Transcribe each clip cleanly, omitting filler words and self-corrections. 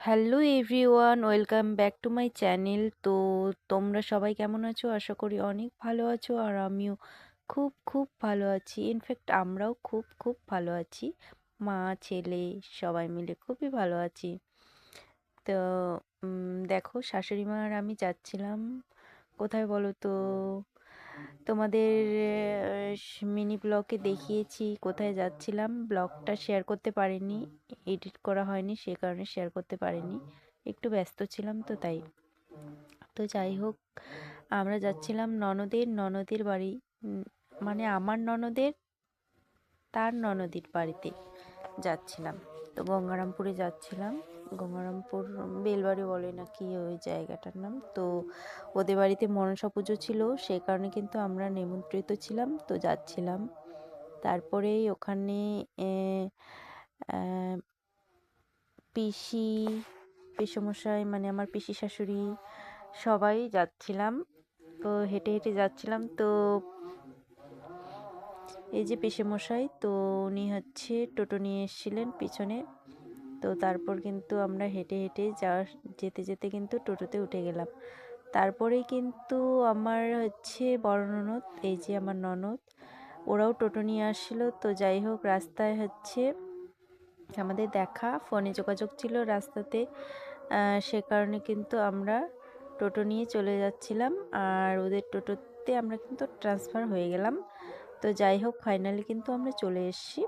Hello everyone, welcome back to my channel. তো তোমরা সবাই কেমন আছো? আশা করি অনেক ভালো আছো, আর আমিও খুব খুব ভালো আছি। ইনফ্যাক্ট আমরাও খুব খুব ভালো আছি, মা ছেলে সবাই মিলে খুবই ভালো আছি। তো দেখো, শাশুড়ি মা আর আমি যাচ্ছিলাম কোথায় বলো তো? তোমাদের মিনি ব্লগে দেখিয়েছি কোথায় যাচ্ছিলাম। ব্লগটা শেয়ার করতে পারিনি, এডিট করা হয়নি, সে কারণে শেয়ার করতে পারিনি, একটু ব্যস্ত ছিলাম তো তাই। তো যাই হোক, আমরা যাচ্ছিলাম ননদের বাড়ি, মানে আমার ননদের তার ননদের বাড়িতে যাচ্ছিলাম। তো গঙ্গারামপুরে যাচ্ছিলাম। গঙ্গারামপুর বেলবাড়ি বলে নাকি ওই জায়গাটার নাম। তো ওদের বাড়িতে মনসা পুজো ছিল, সেই কারণে কিন্তু আমরা নিমন্ত্রিত ছিলাম, তো যাচ্ছিলাম। তারপরেই ওখানে পিসি পিসমশাই, মানে আমার পিসি শাশুড়ি, সবাই যাচ্ছিলাম। তো হেঁটে হেঁটে যাচ্ছিলাম। তো এই যে পিসেমশাই, তো উনি হচ্ছে টোটো নিয়ে এসেছিলেন পিছনে। তো তারপর কিন্তু আমরা হেঁটে হেঁটে যেতে যেতে কিন্তু টোটোতে উঠে গেলাম। তারপরেই কিন্তু আমার হচ্ছে বড় ননদ, এই যে আমার ননদ, ওরাও টোটো নিয়ে আসছিলো। তো যাই হোক, রাস্তায় হচ্ছে আমাদের দেখা, ফোনে যোগাযোগ ছিল রাস্তাতে, সে কারণে কিন্তু আমরা টোটো নিয়ে চলে যাচ্ছিলাম, আর ওদের টোটোতে আমরা কিন্তু ট্রান্সফার হয়ে গেলাম। তো যাই হোক, ফাইনালি কিন্তু আমরা চলে এসেছি।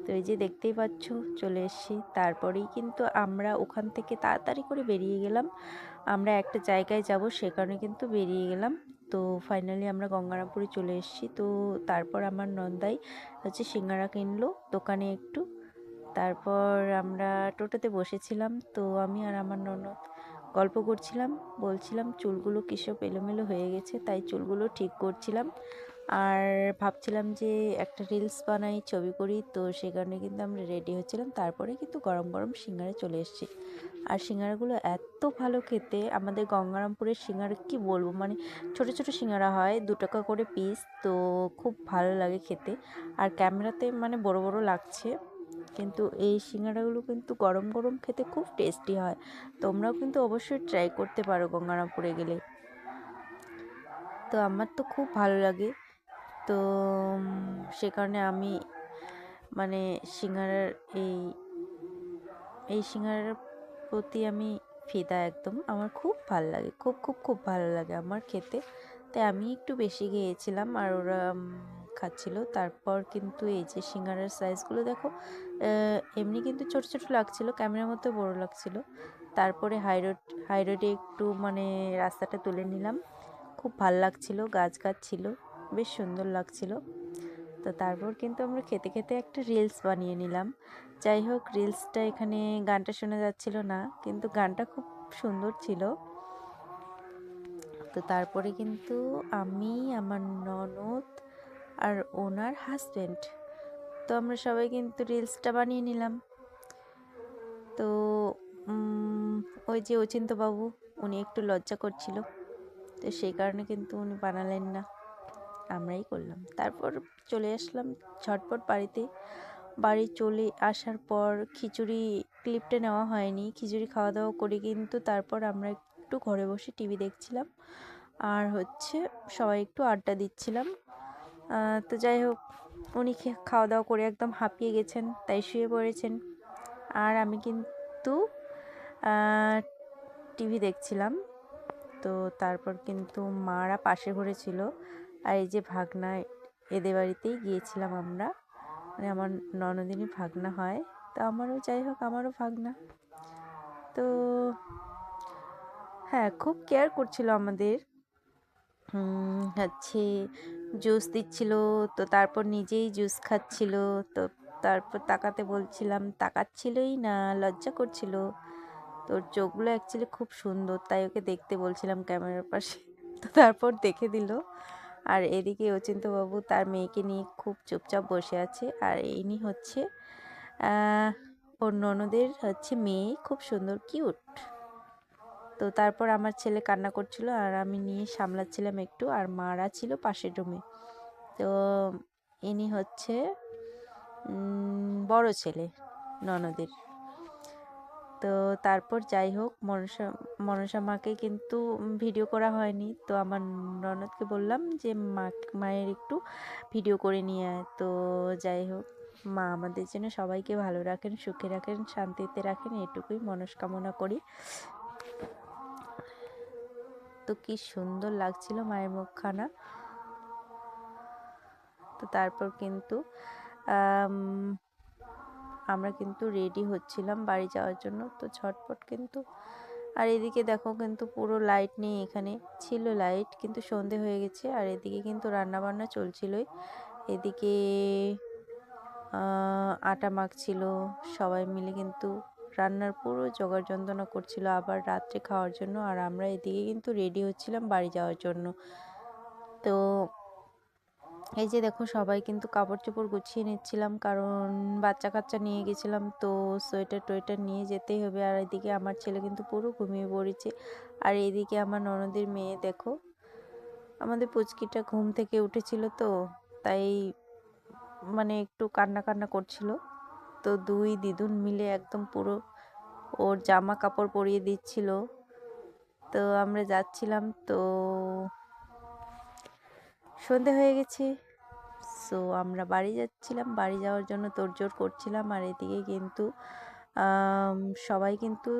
তো এই যে দেখতেই পাচ্ছ, চলে এসেছি। তারপরেই কিন্তু আমরা ওখান থেকে তাড়াতাড়ি করে বেরিয়ে গেলাম। আমরা একটা জায়গায় যাব, সে কারণে কিন্তু বেরিয়ে গেলাম। তো ফাইনালি আমরা গঙ্গারামপুরে চলে এসেছি। তো তারপর আমার নন্দাই হচ্ছে সিঙ্গারা কিনলো দোকানে একটু। তারপর আমরা টোটোতে বসেছিলাম। তো আমি আর আমার ননদ গল্প করছিলাম, বলছিলাম চুলগুলো কিসব এলোমেলো হয়ে গেছে, তাই চুলগুলো ঠিক করছিলাম। আর ভাবছিলাম যে একটা রিলস বানাই, ছবি করি। তো সে কারণে কিন্তু আমরা রেডি হচ্ছিলাম। তারপরে কিন্তু গরম গরম সিঙ্গারা চলে এসেছি। আর সিঙ্গারাগুলো এত ভালো খেতে, আমাদের গঙ্গারামপুরের সিঙ্গারা কি বলবো, মানে ছোট ছোট সিঙ্গারা হয়, 2 টাকা করে পিস। তো খুব ভালো লাগে খেতে। আর ক্যামেরাতে মানে বড় বড় লাগছে, কিন্তু এই সিঙ্গারাগুলো কিন্তু গরম গরম খেতে খুব টেস্টি হয়। তোমরাও কিন্তু অবশ্যই ট্রাই করতে পারো গঙ্গারামপুরে গেলে। তো আমার তো খুব ভালো লাগে। তো সে কারণে আমি মানে সিঙ্গারার এই সিঙ্গারার প্রতি আমি ফিদা একদম। আমার খুব ভালো লাগে, খুব খুব খুব ভালো লাগে আমার খেতে। তাই আমি একটু বেশি খেয়েছিলাম, আর ওরা খাচ্ছিল। তারপর কিন্তু এই যে সিঙ্গারার সাইজগুলো দেখো, এমনি কিন্তু ছোট ছোট লাগছিল, ক্যামেরার মধ্যে বড় লাগছিল। তারপরে হাই রোডে একটু মানে রাস্তাটা তুলে নিলাম, খুব ভাল লাগছিল, গাছ গাছ ছিল, বেশ সুন্দর লাগছিল। তো তারপর কিন্তু আমরা খেতে খেতে একটা রিলস বানিয়ে নিলাম। যাই হোক, রিলসটা এখানে গানটা শোনা যাচ্ছিল না, কিন্তু গানটা খুব সুন্দর ছিল। তো তারপরে কিন্তু আমি, আমার ননদ আর ওনার হাজব্যান্ড, তো আমরা সবাই কিন্তু রিলসটা বানিয়ে নিলাম। তো ওই যে অচিন্তবাবু, উনি একটু লজ্জা করছিল, তো সেই কারণে কিন্তু উনি বানালেন না, আমরাই করলাম। তারপর চলে আসলাম ঝটপট বাড়িতে। বাড়ি চলে আসার পর খিচুড়ি ক্লিপটা নেওয়া হয়নি, খিচুড়ি খাওয়া দাওয়া করে কিন্তু তারপর আমরা একটু ঘরে বসে টিভি দেখছিলাম, আর হচ্ছে সবাই একটু আড্ডা দিচ্ছিলাম। তো যাই হোক, উনি খাওয়া দাওয়া করে একদম হাঁপিয়ে গেছেন, তাই শুয়ে পড়েছেন। আর আমি কিন্তু টিভি দেখছিলাম। তো তারপর কিন্তু মারা পাশে ঘরে ছিল, আর এই যে ভাগনা, এদের বাড়িতেই গিয়েছিলাম আমরা, মানে আমার ননদিনী ভাগনা হয়। তো আমারও, যাই হোক, আমারও ভাগনা। তো হ্যাঁ, খুব কেয়ার করছিল আমাদের। হচ্ছে জুস দিচ্ছিল, তো তারপর নিজেই জুস খাচ্ছিল। তো তারপর তাকাতে বলছিলাম, তাকাচ্ছিলই না, লজ্জা করছিল। তোর চোখগুলো অ্যাকচুয়ালি খুব সুন্দর, তাই ওকে দেখতে বলছিলাম ক্যামেরার পাশে। তো তারপর দেখে দিল। আর এদিকে অচিন্তবাবু তার মেয়েকে নিয়ে খুব চুপচাপ বসে আছে, আর ইনি হচ্ছে ওর ননদের হচ্ছে মেয়ে, খুব সুন্দর, কিউট। তো তারপর আমার ছেলে কান্না করছিল, আর আমি নিয়ে সামলাচ্ছিলাম একটু, আর মারা ছিল পাশের রুমে। তো ইনি হচ্ছে বড় ছেলে ননদের। তো তারপর যাই হোক মনসা মাকে কিন্তু ভিডিও করা হয়নি। তো আমার ননদকে বললাম যে মায়ের একটু ভিডিও করে নিয়ে আয়। তো যাই হোক, মা আমাদের জন্য সবাইকে ভালো রাখেন, সুখে রাখেন, শান্তিতে রাখেন, এটুকুই মনস্কামনা করি। তো কি সুন্দর লাগছিল মায়ের মুখখানা। তো তারপর কিন্তু আমরা কিন্তু রেডি হচ্ছিলাম বাড়ি যাওয়ার জন্য। তো ঝটপট কিন্তু, আর এদিকে দেখো কিন্তু পুরো লাইট নেই, এখানে ছিল লাইট কিন্তু সন্ধে হয়ে গেছে। আর এদিকে কিন্তু রান্না বান্না চলছিলই। এদিকে আটা মাখছিল, সবাই মিলে কিন্তু রান্নার পুরো জোগাড় যন্ত্রণা করছিল আবার রাত্রে খাওয়ার জন্য। আর আমরা এদিকে কিন্তু রেডি হচ্ছিলাম বাড়ি যাওয়ার জন্য। তো এই যে দেখো সবাই কিন্তু কাপড় চোপড় গুছিয়ে নিচ্ছিলাম, কারণ বাচ্চা কাচ্চা নিয়ে গেছিলাম, তো সোয়েটার টোয়েটার নিয়ে যেতেই হবে। আর এদিকে আমার ছেলে কিন্তু পুরো ঘুমিয়ে পড়েছে। আর এইদিকে আমার ননদের মেয়ে দেখো, আমাদের পুচকিটা ঘুম থেকে উঠেছিল, তো তাই মানে একটু কান্না কান্না করছিল। তো দুই দিদুন মিলে একদম পুরো ওর জামা কাপড় পরিয়ে দিচ্ছিল। তো আমরা যাচ্ছিলাম, তো সন্ধে হয়ে গেছে। সো আমরা বাড়ি যাচ্ছিলাম, বাড়ি যাওয়ার জন্য তোড়জোড় করছিলাম। আর এদিকে কিন্তু সবাই কিন্তু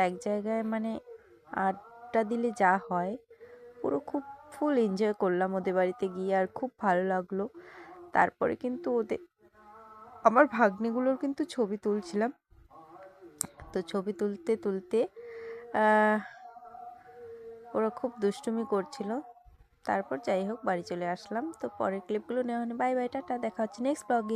এক জায়গায় মানে আড্ডা দিলে যা হয়, পুরো খুব ফুল এনজয় করলাম ওদের বাড়িতে গিয়ে, আর খুব ভালো লাগলো। তারপরে কিন্তু আমার ভাগ্নিগুলোর কিন্তু ছবি তুলছিলাম। তো ছবি তুলতে তুলতে ওরা খুব দুষ্টুমি করছিল। তারপর যাই হোক বাড়ি চলে আসলাম। তো পরের ক্লিপগুলো নেওয়া হয়নি। বাই বাই, টাটা, দেখা হচ্ছে নেক্সট ব্লগে।